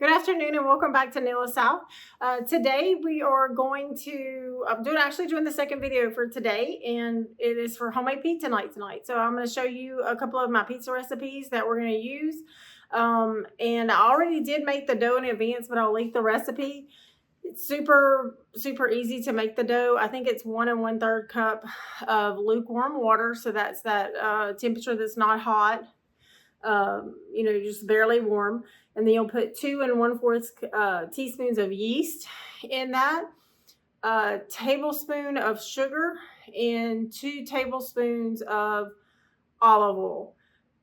Good afternoon and welcome back to Nila South. Today we are going to, I'm doing the second video for today, and it is for homemade pizza night tonight. So I'm going to show you a couple of my pizza recipes that we're going to use. And I already did make the dough in advance, but I'll link the recipe. It's super easy to make the dough. I think it's 1 1/3 cup of lukewarm water. So that's that temperature that's not hot, just barely warm. And then you'll put 2 1/4 teaspoons of yeast in that, a tablespoon of sugar, and 2 tablespoons of olive oil.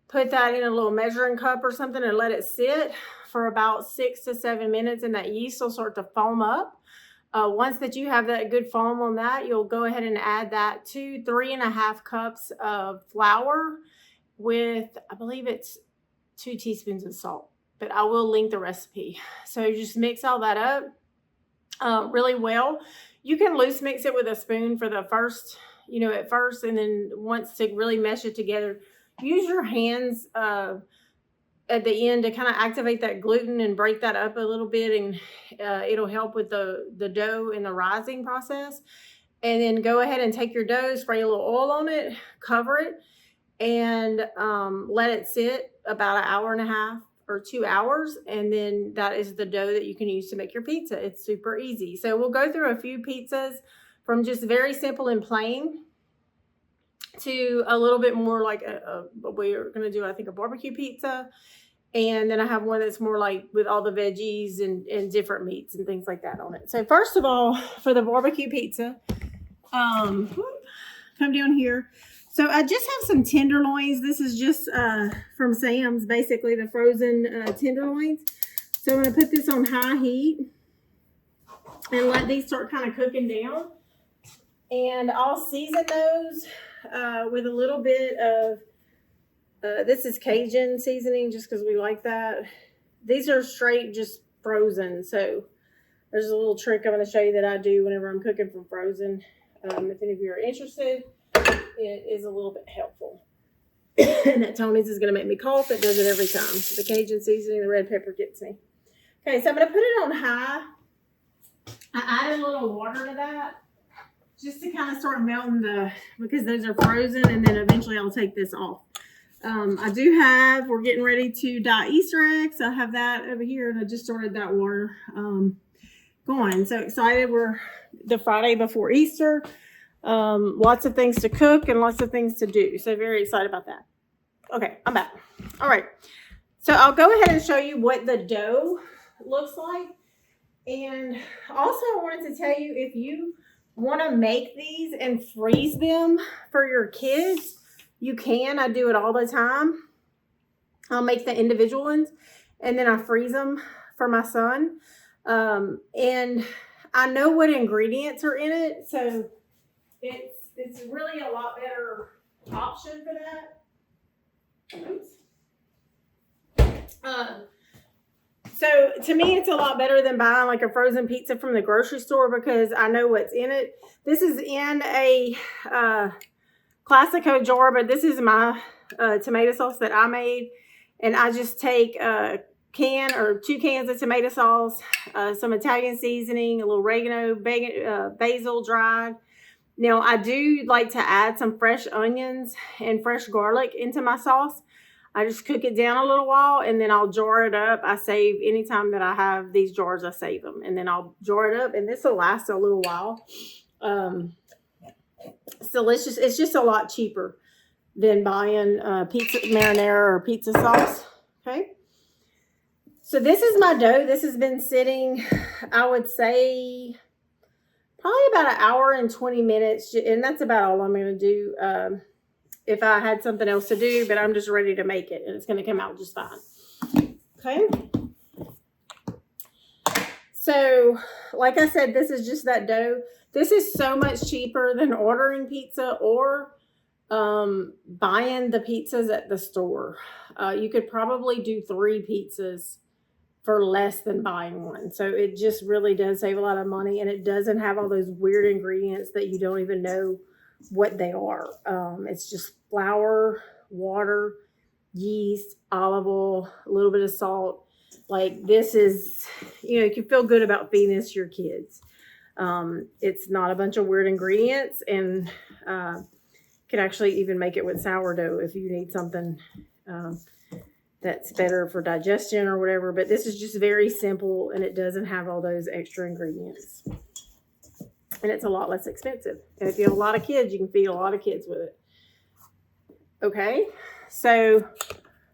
Put that in a little measuring cup or something and let it sit for about 6 to 7 minutes, and that yeast will start to foam up. Once that you have that good foam on that, you'll go ahead and add that to 3 1/2 cups of flour with, I believe it's 2 teaspoons of salt, but I will link the recipe. So you just mix all that up really well. You can loose mix it with a spoon for the first, at first, and then once to really mesh it together, use your hands at the end to kind of activate that gluten and break that up a little bit, and it'll help with the dough and the rising process. And then go ahead and take your dough, spray a little oil on it, cover it, and let it sit about 1.5 hours or 2 hours, and then that is the dough that you can use to make your pizza. It's super easy. So we'll go through a few pizzas from just very simple and plain to a little bit more like we're going to do, I think, a barbecue pizza. And then I have one that's more like with all the veggies and different meats and things like that on it. So first of all, for the barbecue pizza, come down here. So I just have some tenderloins. This is just from Sam's, basically the frozen tenderloins. So I'm going to put this on high heat and let these start kind of cooking down. And I'll season those with a little bit of, this is Cajun seasoning just because we like that. These are straight just frozen. So there's a little trick I'm going to show you that I do whenever I'm cooking from frozen. If any of you are interested, it is a little bit helpful. And that Tony's is going to make me cough. It does it every time. The Cajun seasoning, the red pepper gets me. Okay, so I'm going to put it on high. I added a little water to that just to kind of start melting because those are frozen, and then eventually I'll take this off. We're getting ready to dye Easter eggs. I have that over here, and I just started that water going. So excited. We're the Friday before Easter. Lots of things to cook and lots of things to do. So very excited about that. Okay, I'm back. All right. So I'll go ahead and show you what the dough looks like. And also I wanted to tell you, if you want to make these and freeze them for your kids, you can. I do it all the time. I'll make the individual ones and then I freeze them for my son. And I know what ingredients are in it, so it's really a lot better option for that. Oops. So to me, it's a lot better than buying like a frozen pizza from the grocery store because I know what's in it. This is in a Classico jar, but this is my tomato sauce that I made. And I just take a can or 2 cans of tomato sauce, some Italian seasoning, a little oregano, basil dried. Now, I do like to add some fresh onions and fresh garlic into my sauce. I just cook it down a little while, and then I'll jar it up. I save, anytime that I have these jars, I save them. And then I'll jar it up, and this will last a little while. So it's just a lot cheaper than buying pizza marinara or pizza sauce. Okay. So this is my dough. This has been sitting, I would say, probably about 1 hour and 20 minutes. And that's about all I'm going to do if I had something else to do. But I'm just ready to make it. And it's going to come out just fine. Okay. So, like I said, this is just that dough. This is so much cheaper than ordering pizza or buying the pizzas at the store. You could probably do 3 pizzas for less than buying one. So it just really does save a lot of money, and it doesn't have all those weird ingredients that you don't even know what they are. It's just flour, water, yeast, olive oil, a little bit of salt, Like this is, you can feel good about feeding this to your kids. It's not a bunch of weird ingredients, and can actually even make it with sourdough if you need something that's better for digestion or whatever. But this is just very simple, and it doesn't have all those extra ingredients. And it's a lot less expensive. And if you have a lot of kids, you can feed a lot of kids with it. Okay, so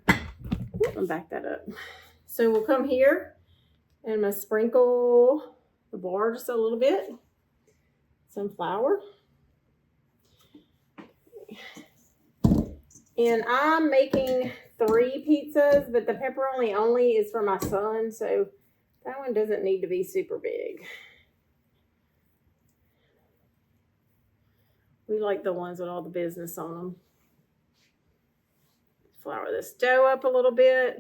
I'll back that up. So we'll come here and I'm going to sprinkle the bar just a little bit. Some flour. And I'm making 3 pizzas, but the pepperoni only is for my son, so that one doesn't need to be super big. We like the ones with all the business on them. Flour this dough up a little bit.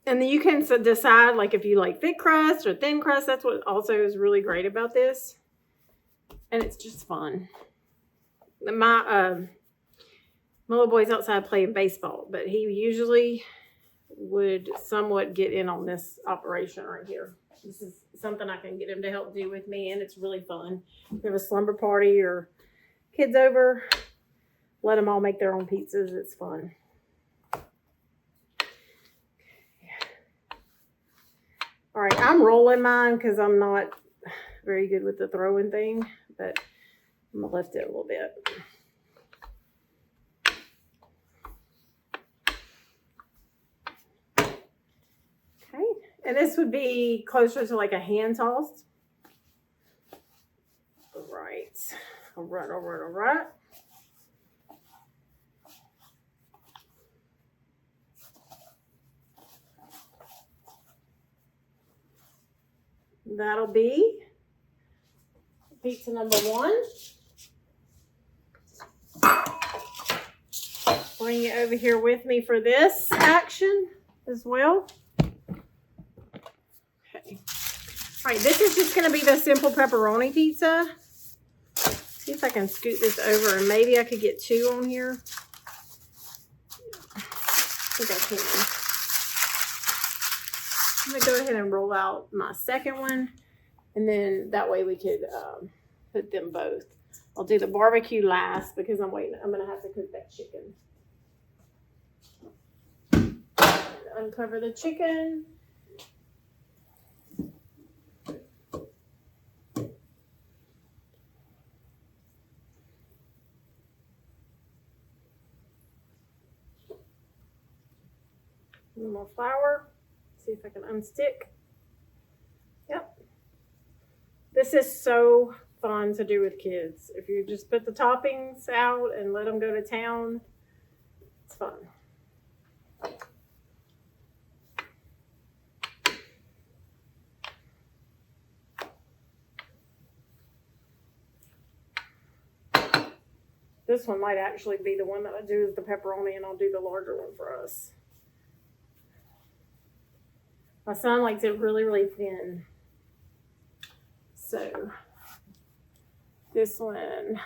And then you can decide, like, if you like thick crust or thin crust. That's what also is really great about this. And it's just fun. My little boy's outside playing baseball, but he usually would somewhat get in on this operation right here. This is something I can get him to help do with me, and it's really fun. If you have a slumber party or kids over, let them all make their own pizzas. It's fun. All right, I'm rolling mine because I'm not very good with the throwing thing, but I'm going to lift it a little bit. Okay, and this would be closer to like a hand tossed. All right. That'll be pizza number 1. Bring it over here with me for this action as well. Okay. All right, this is just going to be the simple pepperoni pizza. See if I can scoot this over, and maybe I could get 2 on here. I think I can. I'm going to go ahead and roll out my second one, and then that way we could put them both. I'll do the barbecue last because I'm going to have to cook that chicken. Uncover the chicken. A little more flour. See if I can unstick. Yep. This is so fun to do with kids. If you just put the toppings out and let them go to town, it's fun. This one might actually be the one that I do is the pepperoni, and I'll do the larger one for us. My son likes it really, really thin. So, this one.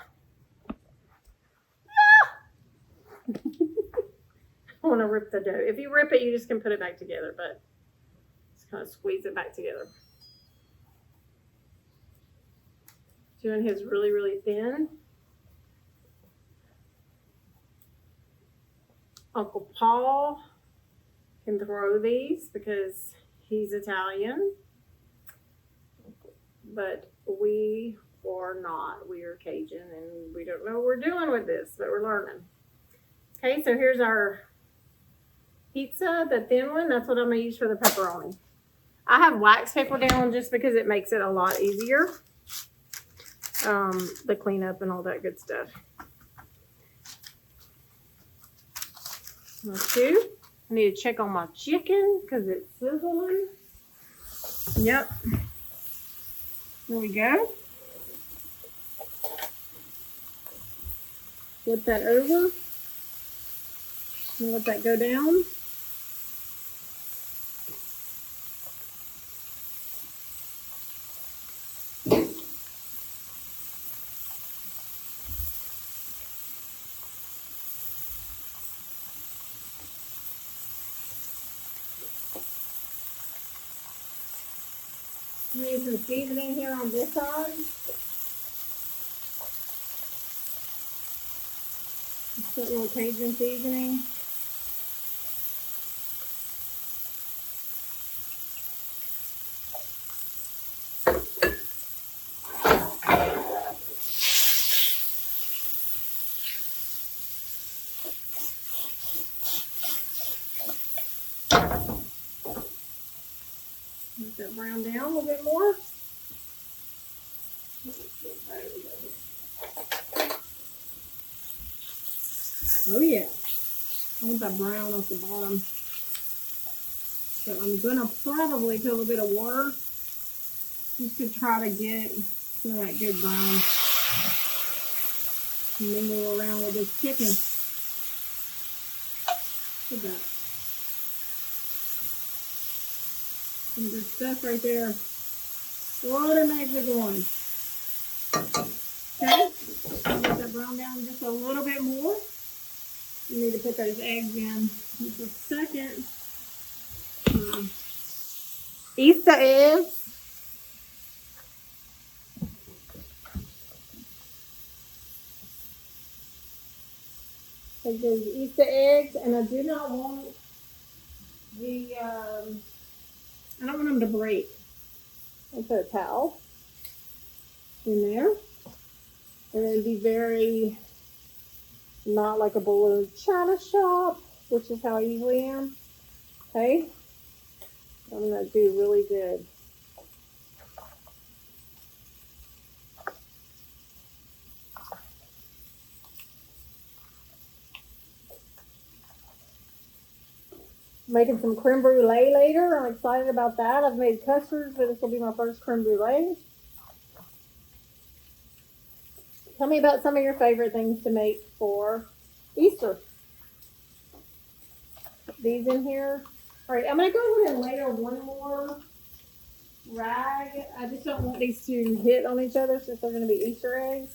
I want to rip the dough. If you rip it, you just can put it back together, but just kind of squeeze it back together. Doing his really, really thin. Uncle Paul can throw these because he's Italian, but we are not. We are Cajun, and we don't know what we're doing with this, but we're learning. Okay, so here's our pizza, the thin one. That's what I'm going to use for the pepperoni. I have wax paper down just because it makes it a lot easier. The cleanup and all that good stuff. Number 2. I need to check on my chicken because it's sizzling. Yep. There we go. Flip that over. And let that go down. Use some seasoning here on this side. Just put a little Cajun seasoning. Let that brown down a little bit more. Oh yeah, I want that brown off the bottom. So I'm gonna probably put a little bit of water just to try to get some of that good brown and mingle around with this chicken. Look at that. Some good stuff right there. A lot of magic going. Okay, let that brown down just a little bit more. You need to put those eggs in just a second. Easter eggs. Take those Easter eggs, and I do not want the, I don't want them to break. I'll put a towel in there. And it'd be very, not like a bowl of china shop, which is how I usually am. Okay? I'm going to do really good. Making some creme brulee later. I'm excited about that. I've made custards, but this will be my first creme brulee. Tell me about some of your favorite things to make for Easter. Put these in here. All right, I'm going to go ahead and layer one more rag. I just don't want these to hit on each other since they're going to be Easter eggs.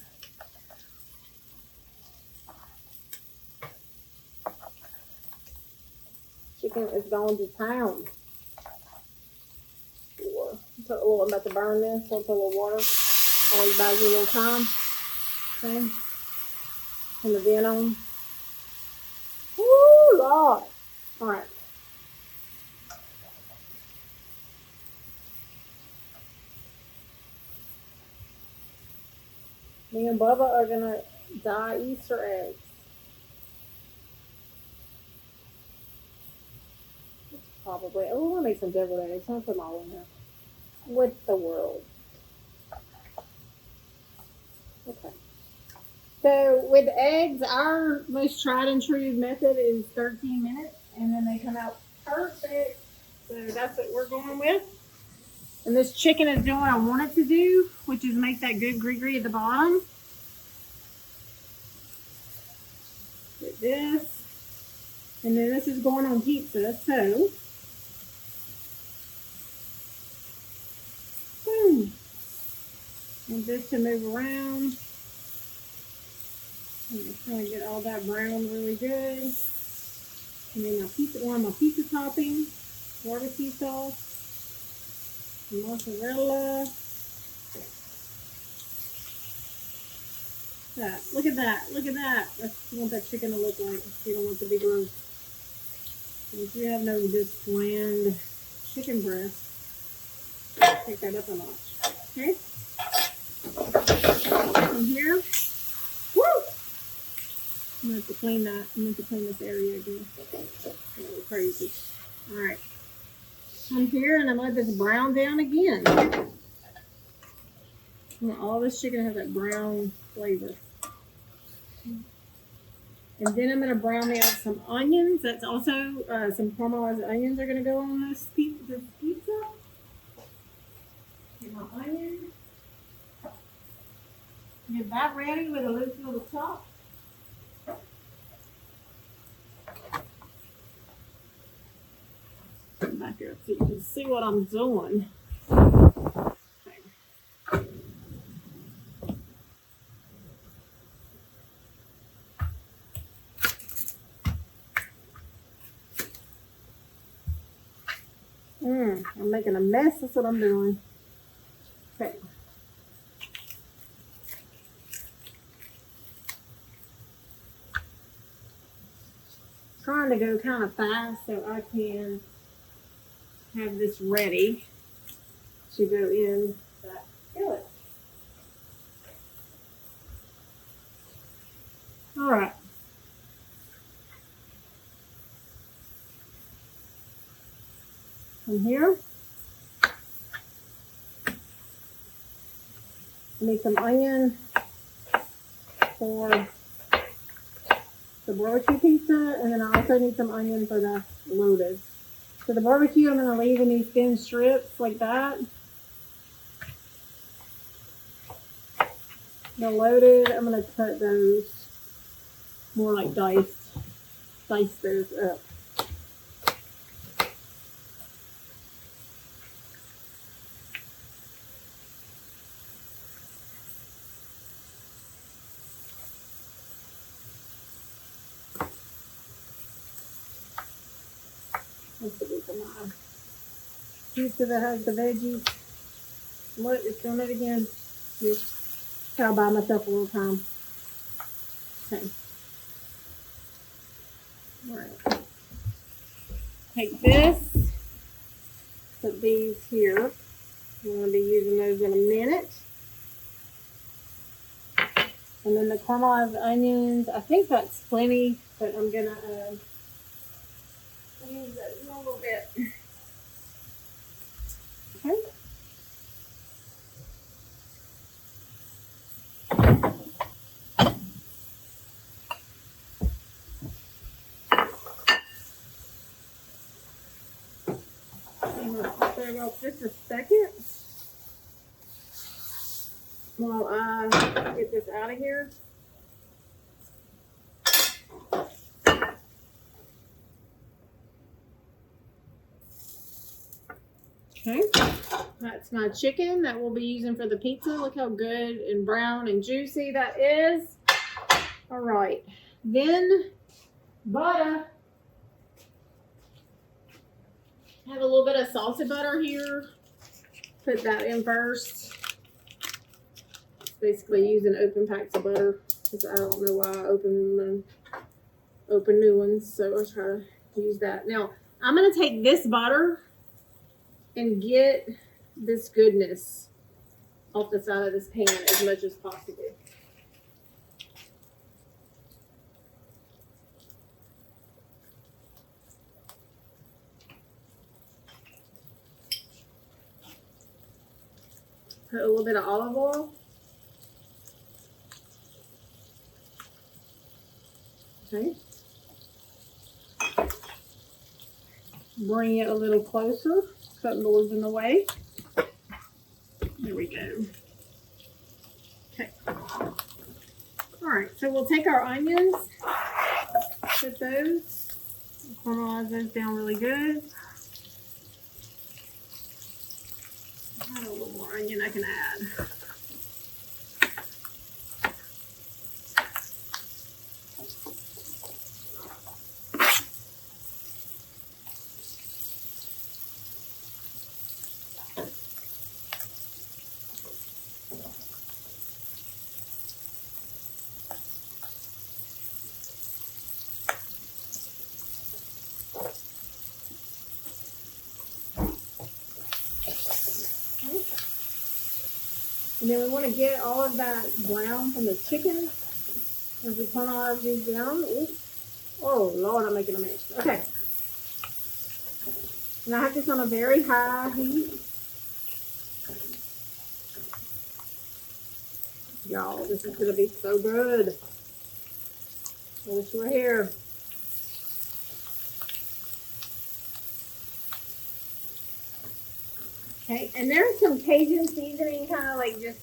Chicken is going to town. Put a little, I'm about to burn this, so I'll put a little water. Always buys you a little time. Okay. And the vent on. Woo, Lord. All right. Me and Bubba are going to dye Easter eggs. Probably. Oh, I want to make some deviled eggs. I'll put them all in there. What the world? Okay. So with eggs, our most tried and true method is 13 minutes, and then they come out perfect. So that's what we're going with. And this chicken is doing what I want it to do, which is make that good gree at the bottom. Get this. And then this is going on pizza, so boom. And this to move around. I'm just trying to get all that browned really good. And then one of my pizza toppings, barbecue sauce, mozzarella. That. Look at that. Look at that. That's what you want that chicken to look like. You don't want it to be gross. If you have no just bland chicken breast, take that up a notch. Okay? From here. Woo! I'm going to have to clean that. I'm going to have to clean this area again. It's a little crazy. Alright. I'm here and I'm going to let this brown down again. I want all this chicken to have that brown flavor. And then I'm going to brown me out some onions. That's also some caramelized onions are going to go on this pizza. Get my onion. Get that ready with a loose little chop. Come back here so you can see what I'm doing. I'm making a mess. That's what I'm doing. trying to go kind of fast so I can have this ready to go in that skillet. All right. From here, I need some onion for the barbecue pizza, and then I also need some onion for the loaded. So the barbecue, I'm going to leave in these thin strips like that. The loaded, I'm going to cut those more like dice those up. This will be for my pizza that has the veggies. Look, it's doing it again. Just I'll buy myself a little time. Okay. Alright. Take this, put these here. I'm going to be using those in a minute. And then the caramelized onions, I think that's plenty, but I'm going to use those a little bit. Okay. I'm going to put that about just a second while I get this out of here. Okay, that's my chicken that we'll be using for the pizza. Look how good and brown and juicy that is. All right, then butter. I have a little bit of salted butter here. Put that in first. Basically using open packs of butter because I don't know why I open new ones, so I'll try to use that. Now I'm gonna take this butter and get this goodness off the side of this pan as much as possible. Put a little bit of olive oil. Okay. Bring it a little closer. Cut boards in the way. There we go. Okay. All right, so we'll take our onions, put those, caramelize those down really good. I have a little more onion I can add. And then we want to get all of that brown from the chicken as we caramelize these down. Oops. Oh, Lord, I'm making a mess. Okay. And I have this on a very high heat. Y'all, this is going to be so good. I wish you were here. Okay, and there's some Cajun seasoning kind of like just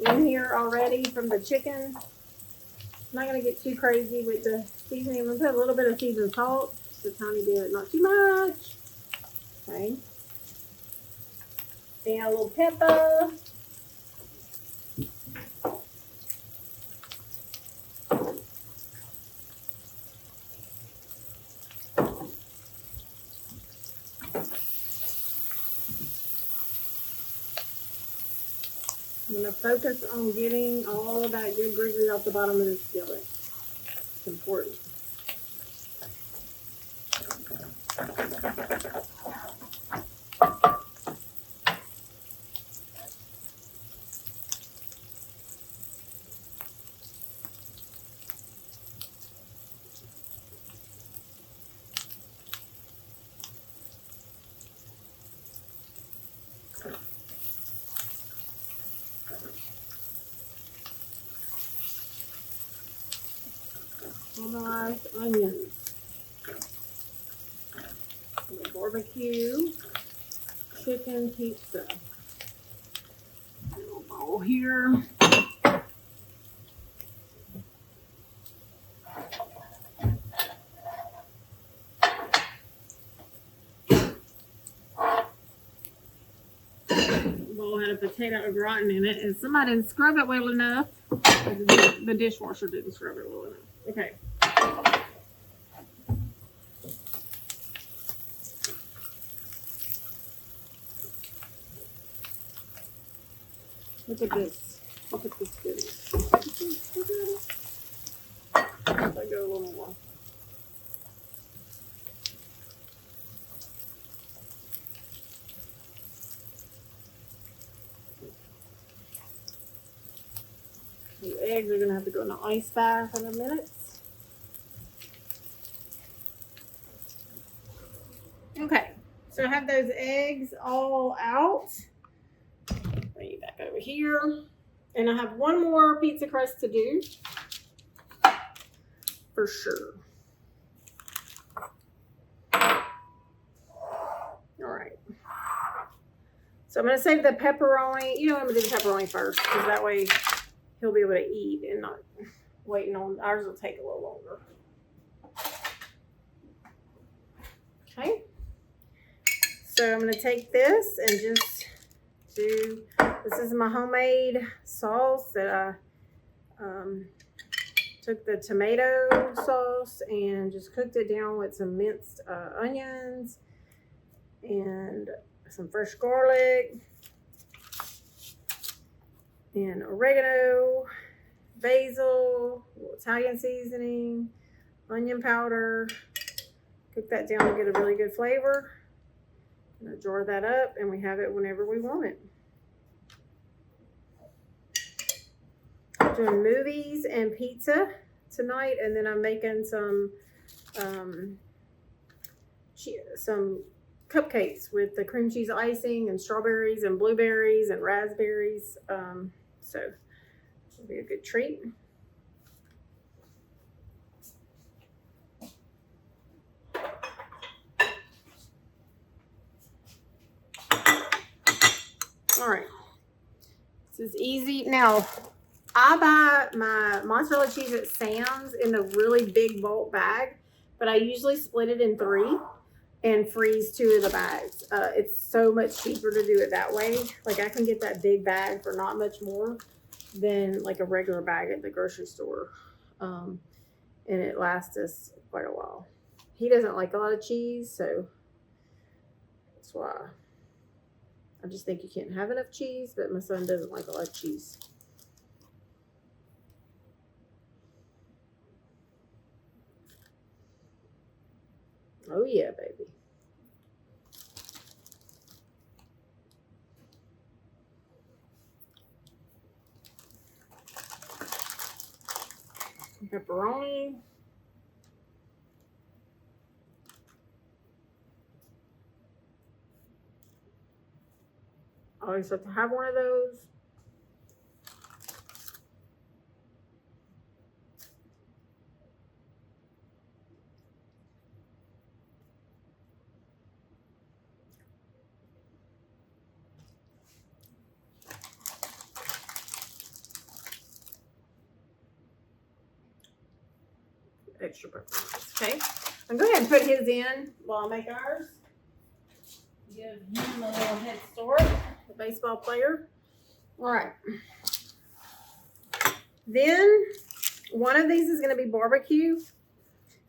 in here already from the chicken. I'm not going to get too crazy with the seasoning. I'm going to put a little bit of seasoned salt, just a tiny bit, not too much. Okay. And a little pepper. I'm going to focus on getting all of that good grease off the bottom of the skillet. It's important. Caramelized onions. The barbecue chicken pizza. A little bowl here. Bowl had a potato au gratin in it, and somebody didn't scrub it well enough. The dishwasher didn't scrub it well enough. Okay. Look at this. Look at this goodness. Let go a little more. The eggs are going to have to go in the ice bath in a minute. Okay, so I have those eggs all out. Bring you back over here. And I have one more pizza crust to do. For sure. Alright. So I'm going to save the pepperoni. You know, I'm going to do the pepperoni first, because that way he'll be able to eat and not waiting on. Ours will take a little longer. Okay. So I'm going to take this and just do, this is my homemade sauce that I took the tomato sauce and just cooked it down with some minced onions and some fresh garlic and oregano, basil, Italian seasoning, onion powder. Cook that down to get a really good flavor. I'm going to jar that up and we have it whenever we want it. I'm doing movies and pizza tonight, and then I'm making some cupcakes with the cream cheese icing and strawberries and blueberries and raspberries. So it'll be a good treat. All right, this is easy. Now, I buy my mozzarella cheese at Sam's in the really big bulk bag, but I usually split it in 3 and freeze 2 of the bags. It's so much cheaper to do it that way. Like, I can get that big bag for not much more than like a regular bag at the grocery store. And it lasts us quite a while. He doesn't like a lot of cheese, so that's why. I just think you can't have enough cheese, but my son doesn't like a lot of cheese. Oh yeah, baby. Pepperoni. I always have to have one of those. Extra pepperoni. Okay. I'm going to go ahead and put his in while I make ours. Give him a little head start, the baseball player. All right. Then one of these is going to be barbecue.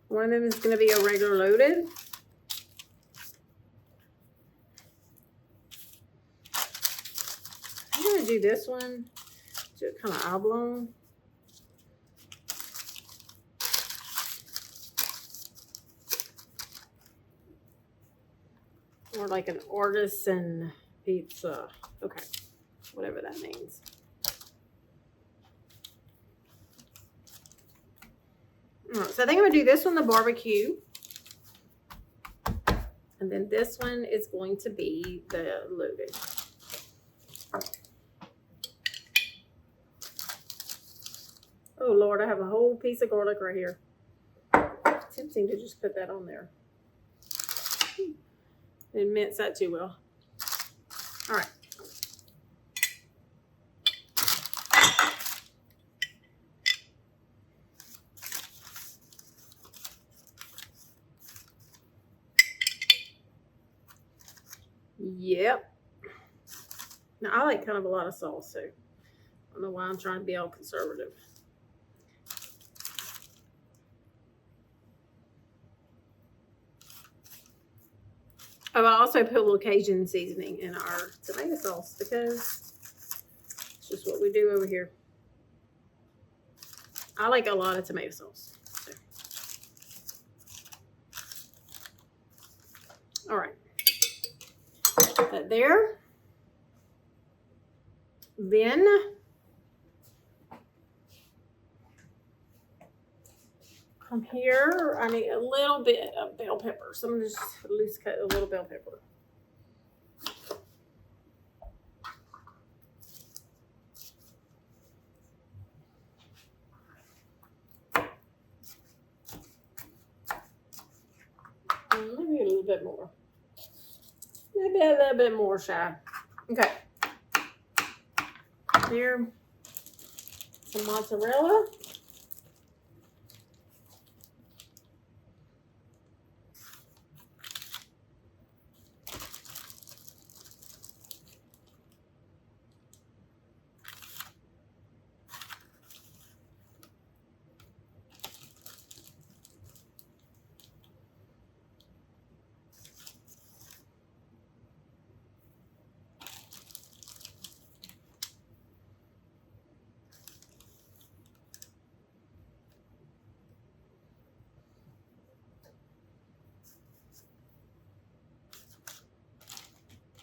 One of them is going to be a regular loaded. I'm going to do this one, do it kind of oblong. of like an artisan pizza. Okay, whatever that means. All right, so I think I'm gonna do this one, the barbecue. And then this one is going to be the loaded. Oh Lord, I have a whole piece of garlic right here. It's tempting to just put that on there. Didn't mince that too well. All right. Yep. Now I like kind of a lot of sauce, so I don't know why I'm trying to be all conservative. Oh, I also put a little Cajun seasoning in our tomato sauce because it's just what we do over here. I like a lot of tomato sauce. So. All right. Put that there. Then from here, I need a little bit of bell pepper. So I'm going to just loose cut a little bell pepper. Maybe a little bit more. Maybe a little bit more, Shy. Okay. Here, some mozzarella.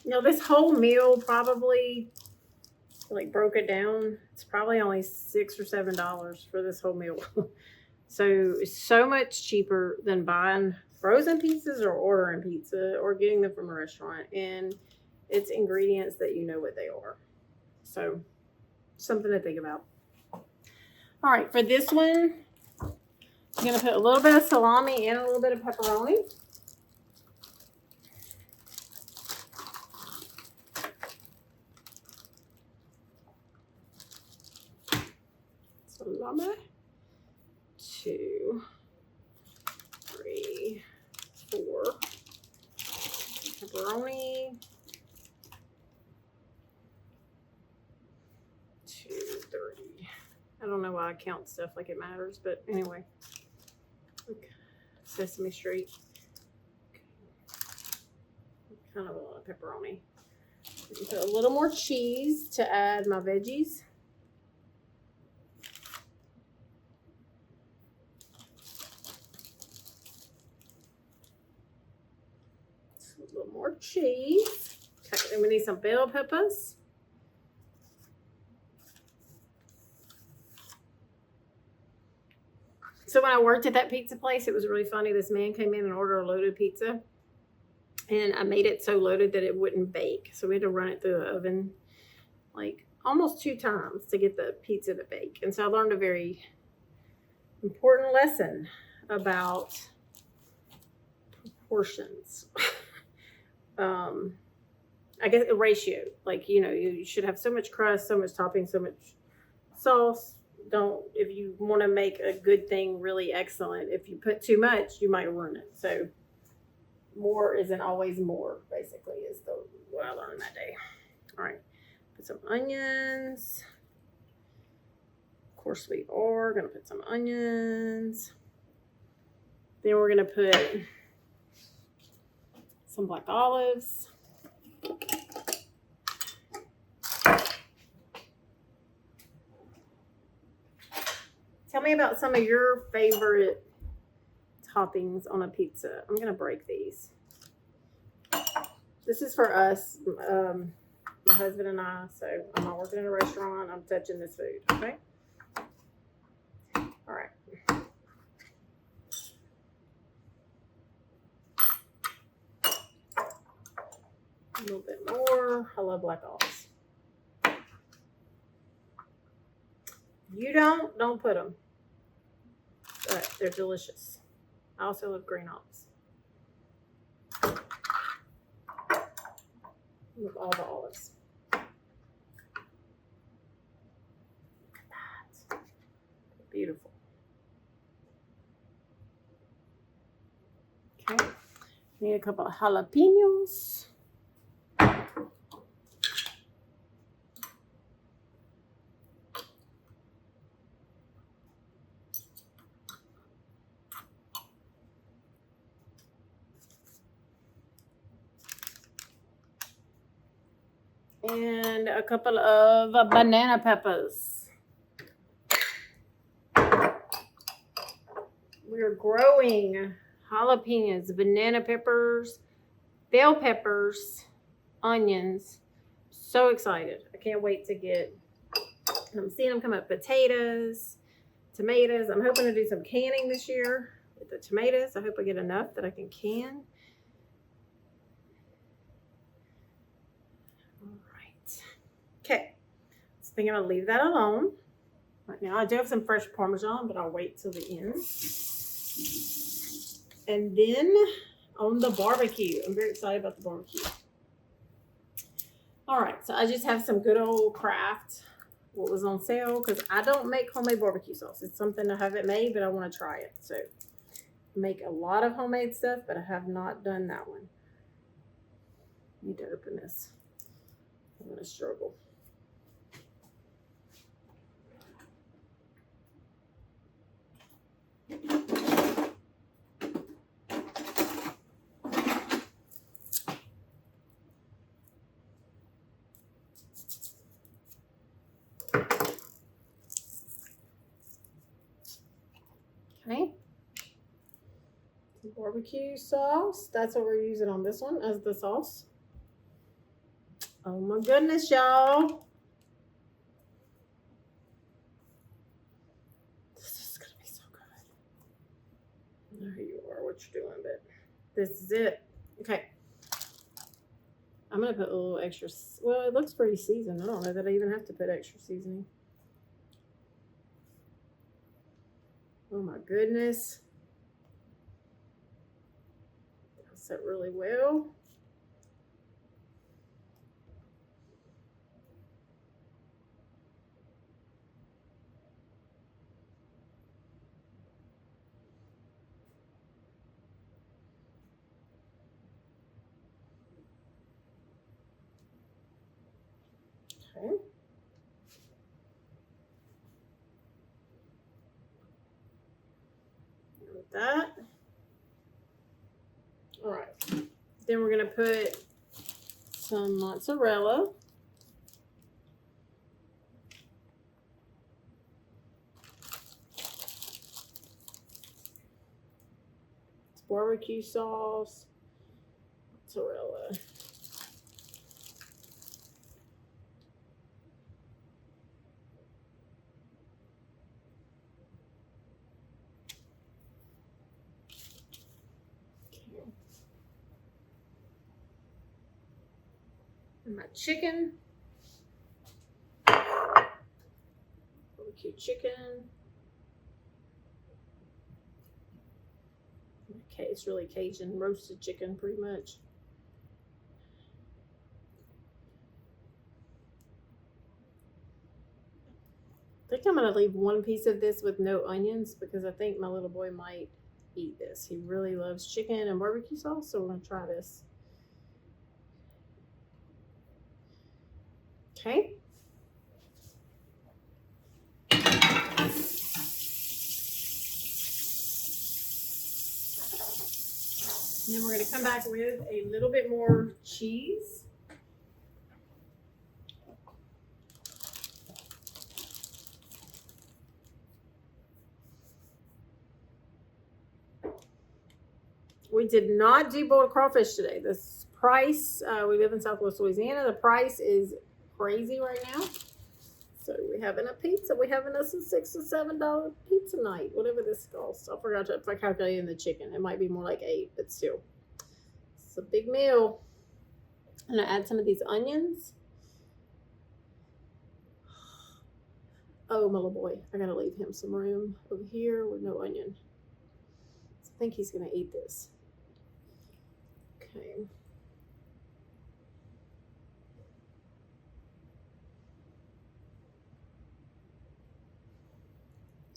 You know, this whole meal probably, like, broke it down. It's probably only $6 or $7 for this whole meal. So it's so much cheaper than buying frozen pizzas or ordering pizza or getting them from a restaurant. And it's ingredients that you know what they are. So something to think about. All right, for this one, I'm going to put a little bit of salami and a little bit of pepperoni. Salami. 2, 3, 4. Pepperoni. 2, 3. I don't know why I count stuff like it matters, but anyway. Okay. Sesame Street. Okay. Kind of a lot of pepperoni. Put a little more cheese to add my veggies. A little more cheese. Okay, and we need some bell peppers. So when I worked at that pizza place, it was really funny. This man came in and ordered a loaded pizza. And I made it so loaded that it wouldn't bake. So we had to run it through the oven like almost 2 times to get the pizza to bake. And so I learned a very important lesson about proportions. I guess a ratio. Like, you know, you should have so much crust, so much topping, so much sauce. If you want to make a good thing really excellent, if you put too much, you might ruin it. So more isn't always more, basically, is what I learned that day. All right, put some onions. Of course, we are going to put some onions. Then we're going to put some black olives. Tell me about some of your favorite toppings on a pizza. I'm going to break these. This is for us, my husband and I. So I'm not working in a restaurant. I'm touching this food. Okay. All right. A little bit more. I love black olives. You don't put them. But they're delicious. I also love green olives. Love all the olives. Look at that. Beautiful. Okay. Need a couple of jalapenos. And a couple of banana peppers. We're growing jalapenos, banana peppers, bell peppers, onions. So excited. I can't wait to get, I'm seeing them come up. Potatoes, tomatoes. I'm hoping to do some canning this year with the tomatoes. I hope I get enough that I can can. Okay, so I think I'm gonna leave that alone right now. I do have some fresh Parmesan, but I'll wait till the end. And then on the barbecue, I'm very excited about the barbecue. All right, so I just have some good old Kraft, what was on sale, because I don't make homemade barbecue sauce. It's something I haven't made, but I want to try it. So I make a lot of homemade stuff, but I have not done that one. Need to open this. I'm gonna struggle. Okay. Some barbecue sauce. That's what we're using on this one as the sauce. Oh my goodness, y'all. This is gonna be so good. I know who you are, what you're doing, but this is it. Okay. I'm gonna put a little extra, well, it looks pretty seasoned. I don't know that I even have to put extra seasoning. Oh my goodness. That'll set really well. Okay. With that. All right. Then we're going to put some mozzarella. It's barbecue sauce, mozzarella. And my chicken. Barbecue chicken. Okay, it's really Cajun roasted chicken pretty much. I think I'm going to leave one piece of this with no onions because I think my little boy might eat this. He really loves chicken and barbecue sauce, so we're going to try this. Okay. And then we're going to come back with a little bit more cheese. We did not deboil crawfish today. This price, we live in Southwest Louisiana. The price is crazy right now. So we're having a pizza. We're having us a $6 to $7 pizza night, whatever this costs. I forgot if I calculated in the chicken. It might be more like $8, but still. It's a big meal. I'm gonna add some of these onions. Oh, my little boy. I gotta leave him some room over here with no onion. So I think he's gonna eat this. Okay.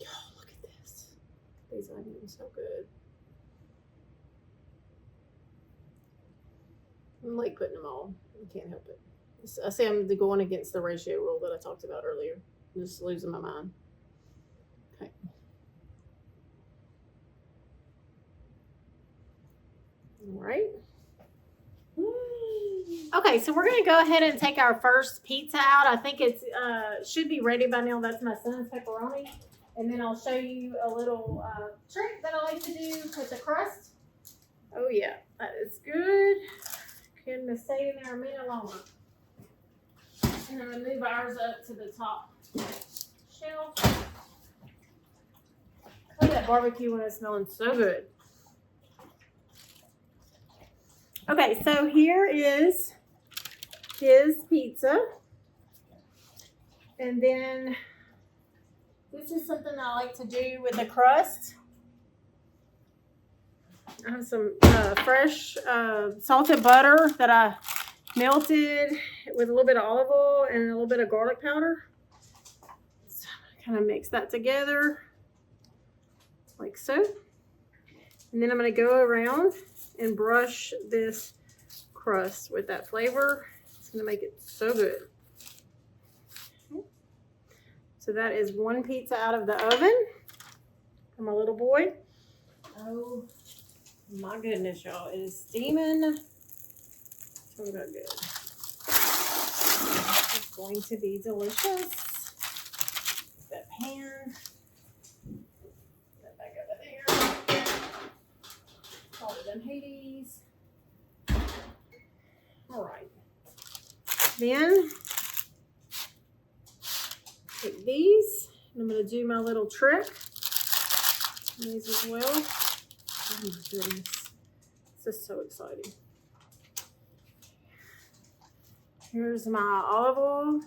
Oh, look at this. These onions are so good. I like putting them all. I can't help it. I say I'm going against the ratio rule that I talked about earlier. I'm just losing my mind. Okay. All right. Okay, so we're going to go ahead and take our first pizza out. I think it's should be ready by now. That's my son's pepperoni. And then I'll show you a little trick that I like to do with the crust. Oh, yeah. That is good. Couldn't have stayed in there a minute longer. And I'm going to move ours up to the top shelf. Look at that barbecue when it's smelling so good. Okay, so here is his pizza. And then this is something I like to do with the crust. I have some fresh salted butter that I melted with a little bit of olive oil and a little bit of garlic powder. So I'm gonna kind of mix that together like so. And then I'm going to go around and brush this crust with that flavor. It's going to make it so good. So that is one pizza out of the oven for my little boy. Oh my goodness, y'all. It is steaming. So good. It's going to be delicious. That pan. That back over there. Call it in Hades. All right. Then take these. And I'm going to do my little trick. These as well. Oh my goodness. This is so exciting. Here's my olive oil,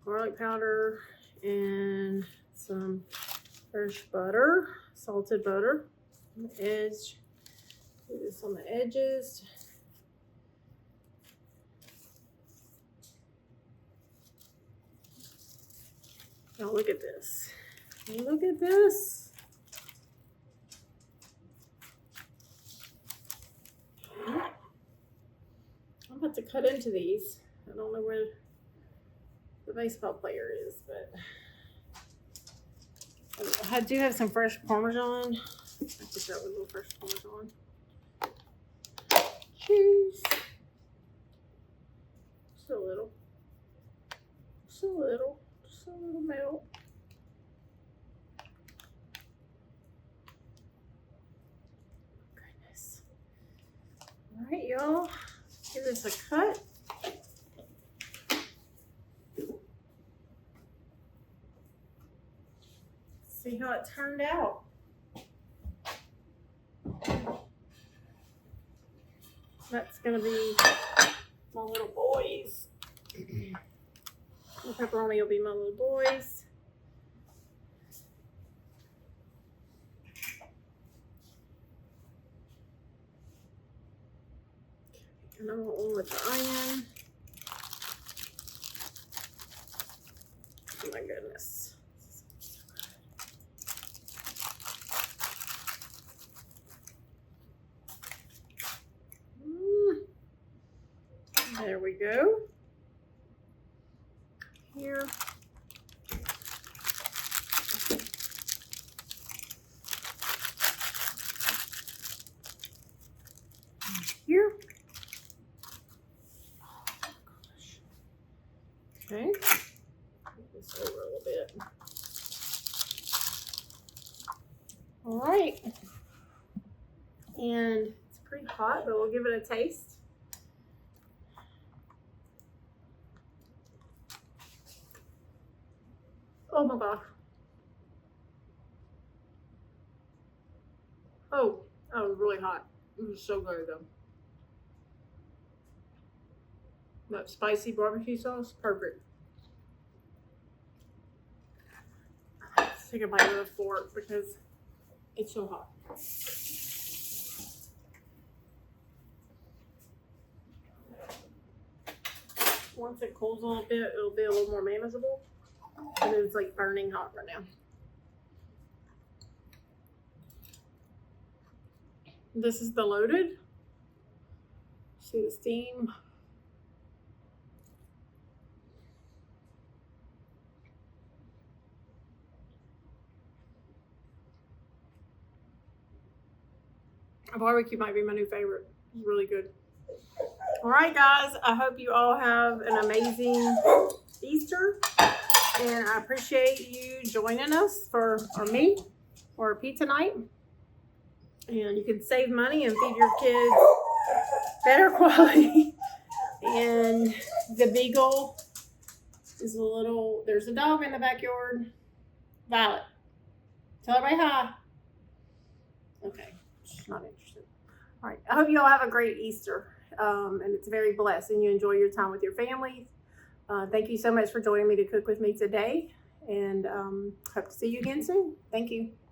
garlic powder, and some fresh butter, salted butter on the edge. Do this on the edges. Now look at this. Look at this. I'm about to cut into these. I don't know where the baseball player is, but I do have some fresh Parmesan. I just got a little fresh Parmesan. Cheese. Just a little. Just a little. Just a little melt. Goodness. All right, y'all. Give this a cut. See how it turned out. That's gonna be my little boys. The pepperoni will be my little boys. And I want one with the onion. Oh my goodness. There we go. Here. Here. Okay, move this over a little bit. All right, and it's pretty hot, but we'll give it a taste. Oh my gosh. Oh, that was really hot. It was so good though. That spicy barbecue sauce, perfect. Let's take a bite with a fork because it's so hot. Once it cools a little bit, it'll be a little more manageable. And it's like burning hot right now. This is the loaded. See the steam. A barbecue might be my new favorite. It's really good. All right, guys. I hope you all have an amazing Easter. And I appreciate you joining us for me or pizza night. And you can save money and feed your kids better quality. And the beagle is a little, there's a dog in the backyard. Violet. Tell everybody hi. Okay, she's not interested. All right, I hope you all have a great Easter. And it's very blessed and you enjoy your time with your families. Thank you so much for joining me to cook with me today. And hope to see you again soon. Thank you.